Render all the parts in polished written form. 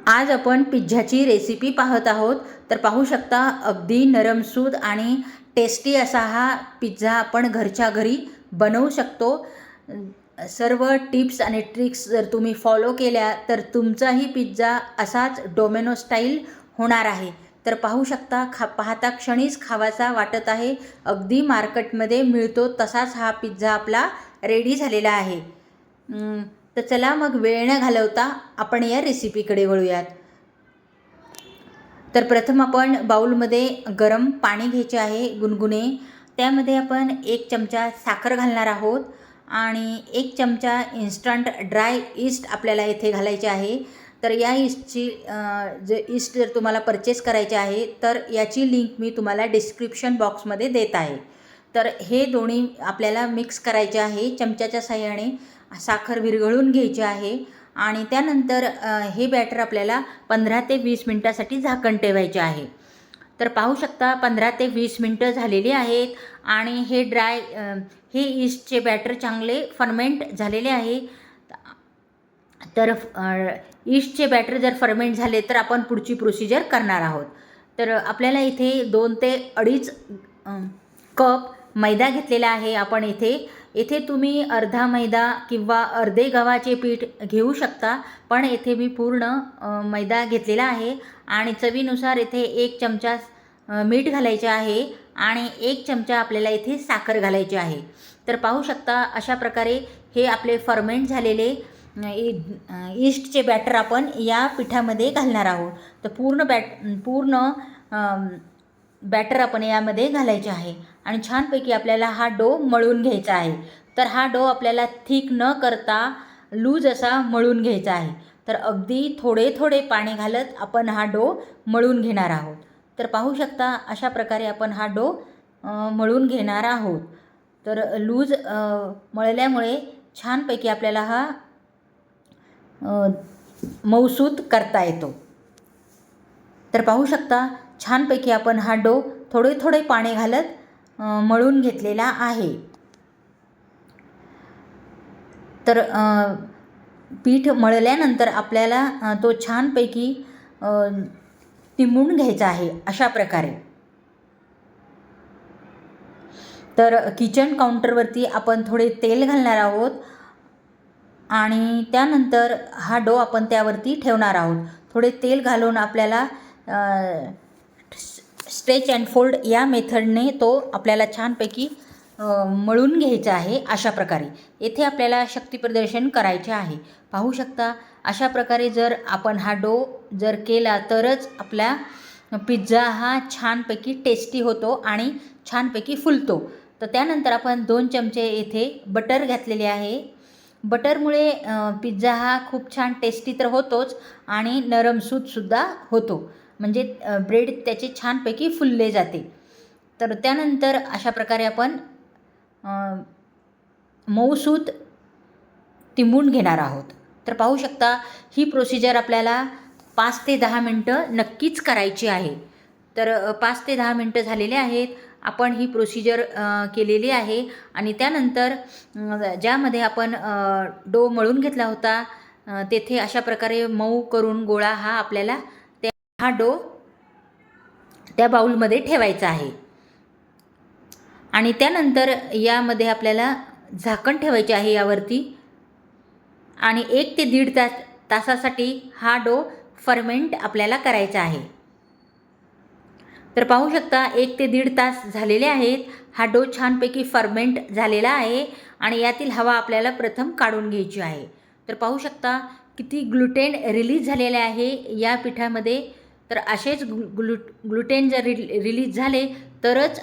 आज आपण पिझ्झाची रेसिपी पाहत आहोत. तर पाहू शकता अगदी नरमसूद आणि टेस्टी असा हा पिझ्झा आपण घरच्या घरी बनवू शकतो. सर्व टिप्स आणि ट्रिक्स जर तुम्ही फॉलो केल्या तर तुमचाही पिझ्झा असाच डोमिनो स्टाईल होणार आहे. तर पाहू शकता पाहता क्षणीच खावासा वाटत आहे. अगदी मार्केटमध्ये मिळतो तसाच हा पिझ्झा आपला रेडी झालेला आहे. तर चला मग वेळ न घालवता आपण या रेसिपीकडे वळूयात. तर प्रथम आपण बाउलमध्ये गरम पाणी घ्यायचे आहे गुनगुने. त्यामध्ये आपण 1 चमचा साखर घालणार आहोत आणि 1 चमचा इन्स्टंट ड्राय ईस्ट आपल्याला इथे घालायचे आहे. तर या ईस्टची ईस्ट जर तुम्हाला परचेस करायचे आहे तर याची लिंक मी तुम्हाला डिस्क्रिप्शन बॉक्समध्ये देत आहे. तर हे दोन्ही आपल्याला मिक्स करायचे आहे. चमच्याच्या साहाय्याने साखर विरघळून घ्यायची आहे आणि त्यानंतर हे बॅटर आपल्याला 15 ते 20 मिनटासाठी झाकण ठेवायचे आहे. तर पाहू शकता 15 ते 20 मिनटं झालेली आहेत आणि हे ईस्टचे बॅटर चांगले फर्मेंट झालेले आहे. तर ईस्टचे बॅटर जर फर्मेंट झाले तर आपण पुढची प्रोसिजर करणार आहोत. तर आपल्याला इथे 2 ते 2.5 कप मैदा घेतलेला आहे. आपण इथे तुम्ही अर्धा मैदा किंवा अर्धे गव्हाचे पीठ घेऊ शकता, पण इथे मी पूर्ण मैदा घेतलेला आहे. आणि चवीनुसार इथे 1 चमचा मीठ घालायचे आहे आणि 1 चमचा आपल्याला इथे साखर घालायची आहे. तर पाहू शकता अशा प्रकारे हे आपले फर्मेंट झालेले ईस्टचे बॅटर आपण या पिठामध्ये घालणार आहोत. तर पूर्ण बॅटर आपण यामध्ये घालायचे आहे आणि छानपैकी आपल्याला हा डो मळून घ्यायचा आहे. तर हा डो आपल्याला थिक न करता लूज असा मळून घ्यायचा आहे. तर अगदी थोडे पाणी घालत आपण हा डो मळून घेणार आहोत. तर पाहू शकता अशा प्रकारे आपण हा डो मळून घेणार आहोत. तर लूज मळल्यामुळे छानपैकी आपल्याला हा मऊसूत करता येतो. तर पाहू शकता छानपैकी आपण हा डो थोडे पाणी घालत मळून घेतलेला आहे. तर पीठ मळल्यानंतर आपल्याला तो छानपैकी तिंबून घ्यायचा आहे अशा प्रकारे. तर किचन काउंटरवरती आपण थोडे तेल घालणार आहोत आणि त्यानंतर हा डो आपण त्यावरती ठेवणार आहोत. थोडे तेल घालून आपल्याला स्ट्रेच अँड फोल्ड या मेथडने तो आपल्याला छानपैकी मळून घ्यायचा आहे अशा प्रकारे. येथे आपल्याला शक्तिप्रदर्शन करायचे आहे. पाहू शकता अशा प्रकारे जर आपण हा डो जर केला तरच आपला पिझ्झा हा छानपैकी टेस्टी होतो आणि छानपैकी फुलतो. तर त्यानंतर आपण 2 चमचे येथे बटर घातलेले आहे. बटरमुळे पिझ्झा हा खूप छान टेस्टी तर होतोच आणि नरमसूतसुद्धा होतो. म्हणजे ब्रेड त्याचे छानपैकी फुलले जाते. तर त्यानंतर अशा प्रकारे आपण मऊसूत तिंबून घेणार आहोत. तर पाहू शकता ही प्रोसिजर आपल्याला 5 ते 10 मिनटं नक्कीच करायची आहे. तर 5 ते 10 मिनटं झालेले आहेत. आपण ही प्रोसिजर केलेली आहे आणि त्यानंतर ज्यामध्ये आपण डो मळून घेतला होता तेथे अशा प्रकारे मऊ करून गोळा हा आपल्याला हा डो त्या बाउलमध्ये ठेवायचा आहे. आणि त्यानंतर यामध्ये आपल्याला झाकण ठेवायचे आहे यावरती आणि 1 ते 1.5 तासासाठी हा डो फर्मेंट आपल्याला करायचा आहे. तर पाहू शकता 1 ते 1.5 तास झालेले आहेत. हा डो छानपैकी फर्मेंट झालेला आहे आणि यातील हवा आपल्याला प्रथम काढून घ्यायची आहे. तर पाहू शकता किती ग्लुटेन रिलीज झालेले आहे या पिठामध्ये. तर असेच ग्लुटेन जर रिलीज झाले तरच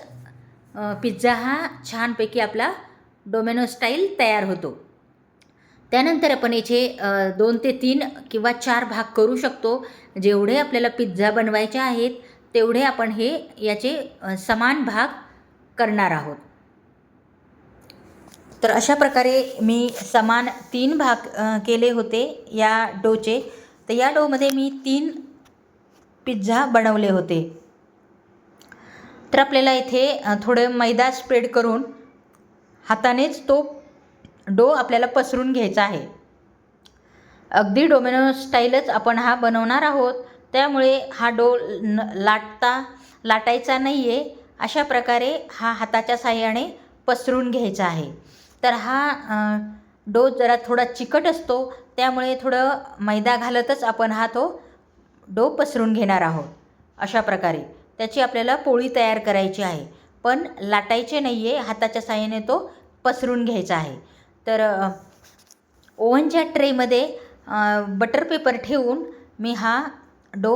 पिझ्झा हा छानपैकी आपला डोमिनो स्टाईल तयार होतो. त्यानंतर आपण याचे 2 ते 3 किंवा 4 भाग करू शकतो. जेवढे आपल्याला पिझ्झा बनवायचे आहेत तेवढे आपण याचे समान भाग करणार आहोत. तर अशा प्रकारे मी समान 3 भाग केले होते या डोचे. तर या डोमध्ये मी 3 पिझ्झा बनवले होते. तर आपल्याला इथे थोडं मैदा स्प्रेड करून हातानेच तो डो आपल्याला पसरून घ्यायचा आहे. अगदी डोमिनो स्टाईलच आपण हा बनवणार आहोत, त्यामुळे हा डो लाटायचा नाही आहे. अशा प्रकारे हा हाताच्या साहाय्याने पसरून घ्यायचा आहे. तर हा डो जरा थोडा चिकट असतो, त्यामुळे थोडं मैदा घालतच आपण तो डो पसरून घेणार आहोत. अशा प्रकारे त्याची आपल्याला पोळी तयार करायची आहे, पण लाटायचे नाही आहे. हाताच्या साहाय्याने तो पसरून घ्यायचा आहे. तर ओव्हनच्या ट्रेमध्ये बटर पेपर ठेवून मी हा डो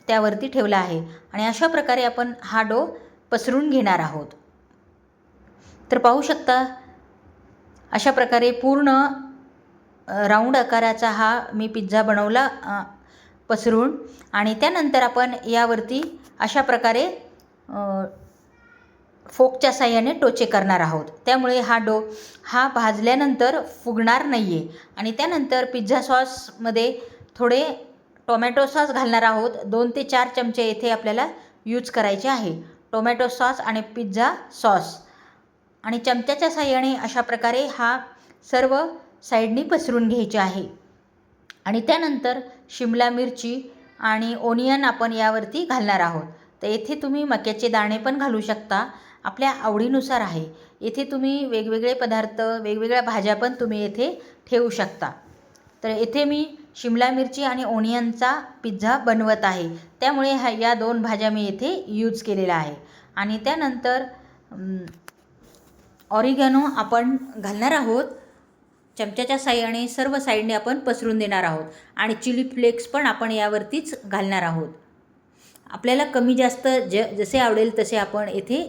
त्यावरती ठेवला आहे आणि अशा प्रकारे आपण हा डो पसरून घेणार आहोत. तर पाहू शकता अशा प्रकारे पूर्ण राऊंड आकाराचा हा मी पिझ्झा बनवला पसरून. आणि त्यानंतर आपण यावरती अशा प्रकारे फोकच्या साहाय्याने टोचे करणार आहोत, त्यामुळे हा भाजल्यानंतर फुगणार नाही आहे. आणि त्यानंतर पिझ्झा सॉसमध्ये थोडे टोमॅटो सॉस घालणार आहोत. 2 ते 4 चमचे येथे आपल्याला यूज करायचे आहे. टोमॅटो सॉस आणि पिझ्झा सॉस आणि चमच्याच्या साहाय्याने अशा प्रकारे हा सर्व साईडनी पसरून घ्यायचे आहे. आणि त्यानंतर शिमला मिरची आणि ओनियन आपण यावरती घालणार आहोत. तर येथे तुम्ही मक्याचे दाणे पण घालू शकता, आपल्या आवडीनुसार आहे. येथे तुम्ही वेगवेगळे पदार्थ, वेगवेगळ्या भाज्या पण तुम्ही येथे ठेवू शकता. तर येथे मी शिमला मिरची आणि ओनियनचा पिझ्झा बनवत आहे, त्यामुळे या 2 भाज्या मी येथे यूज केलेल्या आहे. आणि त्यानंतर ऑरिगॅनो आपण घालणार आहोत. चमच्याच्या साहाय्याने सर्व साईडने आपण पसरून देणार आहोत. आणि चिली फ्लेक्स पण आपण यावरतीच घालणार आहोत. आपल्याला कमी जास्त जसे आवडेल तसे आपण येथे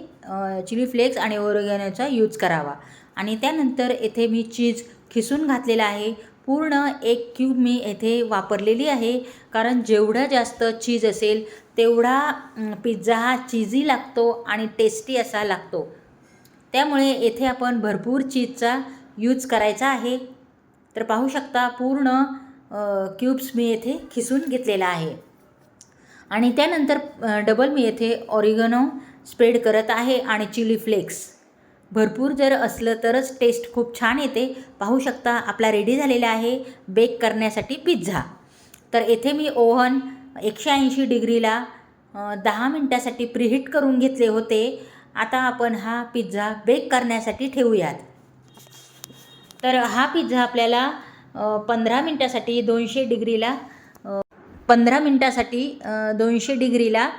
चिली फ्लेक्स आणि ऑरिगॅनोचा यूज करावा. आणि त्यानंतर येथे मी चीज खिसून घातलेला आहे. पूर्ण 1 क्यूब मी येथे वापरलेली आहे, कारण जेवढा जास्त चीज असेल तेवढा पिझ्झा हा चीजी लागतो आणि टेस्टी असा लागतो. त्यामुळे येथे आपण भरपूर चीजचा यूज करायचा आहे. तर पाहू शकता पूर्ण क्यूब्स मी येथे खिसून घेतलेला आहे. आणि त्यानंतर डबल मी येथे ऑरिगॅनो स्प्रेड करत आहे आणि चिली फ्लेक्स भरपूर जर असलं तरच टेस्ट खूप छान येते. पाहू शकता आपला रेडी झालेला आहे बेक करण्यासाठी पिझ्झा. तर येथे मी ओव्हन 180 डिग्रीला 10 मिनटासाठी प्रीहीट करून घेतले होते. आता आपण हा पिझ्झा बेक करण्यासाठी ठेवूयात. तर हा पिझ्झा आपल्याला 15 मिनटासाठी 200 डिग्रीला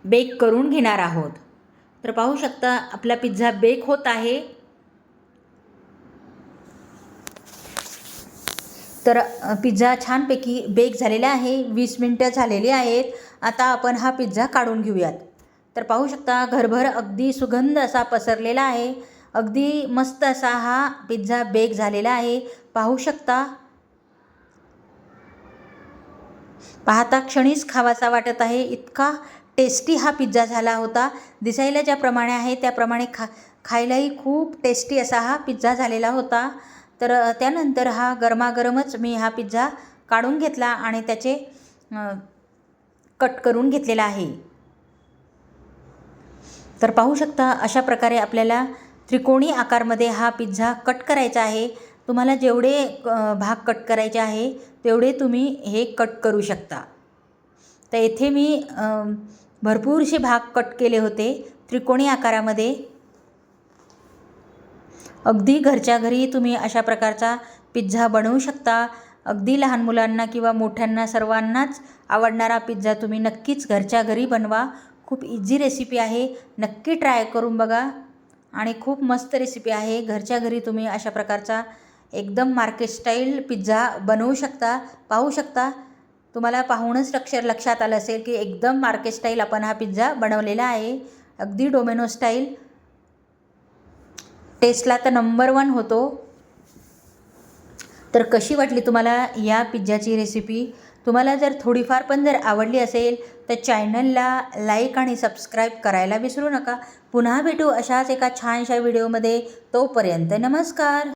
बेक करून घेणार आहोत. तर पाहू शकता आपला पिझ्झा बेक होत आहे. तर पिझ्झा छानपैकी बेक झालेला आहे. 20 मिनटं झालेली आहेत. आता आपण हा पिझ्झा काढून घेऊयात. तर पाहू शकता घरभर अगदी सुगंध असा पसरलेला आहे. अगदी मस्त असा हा पिझ्झा बेक झालेला आहे. पाहू शकता, पाहता क्षणीच खावासा वाटत आहे. इतका टेस्टी हा पिझ्झा झाला होता. दिसायला ज्याप्रमाणे आहे त्याप्रमाणे खायलाही खूप टेस्टी असा हा पिझ्झा झालेला होता. तर त्यानंतर हा गरमागरमच मी हा पिझ्झा काढून घेतला आणि त्याचे कट करून घेतलेला आहे. तर पाहू शकता अशा प्रकारे आपल्याला त्रिकोणी आकारमध्ये हा पिझ्झा कट करायचा आहे. तुम्हाला जेवढे भाग कट करायचे आहे तेवढे तुम्ही हे कट करू शकता. तर येथे मी भरपूरसे भाग कट केले होते त्रिकोणी आकारामध्ये. अगदी घरच्या घरी तुम्ही अशा प्रकारचा पिझ्झा बनवू शकता. अगदी लहान मुलांना किंवा मोठ्यांना सर्वांनाच आवडणारा पिझ्झा तुम्ही नक्कीच घरच्या घरी बनवा. खूप इझी रेसिपी आहे, नक्की ट्राय करून बघा आणि खूप मस्त रेसिपी आहे. घरच्या घरी तुम्ही अशा प्रकारचा एकदम मार्केट स्टाईल पिझ्झा बनवू शकता. पाहू शकता, तुम्हाला पाहूनच लक्षात आलं असेल की एकदम मार्केट स्टाईल आपण हा पिझ्झा बनवलेला आहे. अगदी डोमिनो स्टाईल. टेस्टला तर नंबर 1 होतो. तर कशी वाटली तुम्हाला या पिझ्झाची रेसिपी? तुम्हाला जर थोडीफार पण जर आवडली असेल तर चॅनलला लाईक आणि सबस्क्राईब करायला विसरू नका. पुन्हा भेटू अशाच एका छानशा व्हिडिओमध्ये. तोपर्यंत नमस्कार.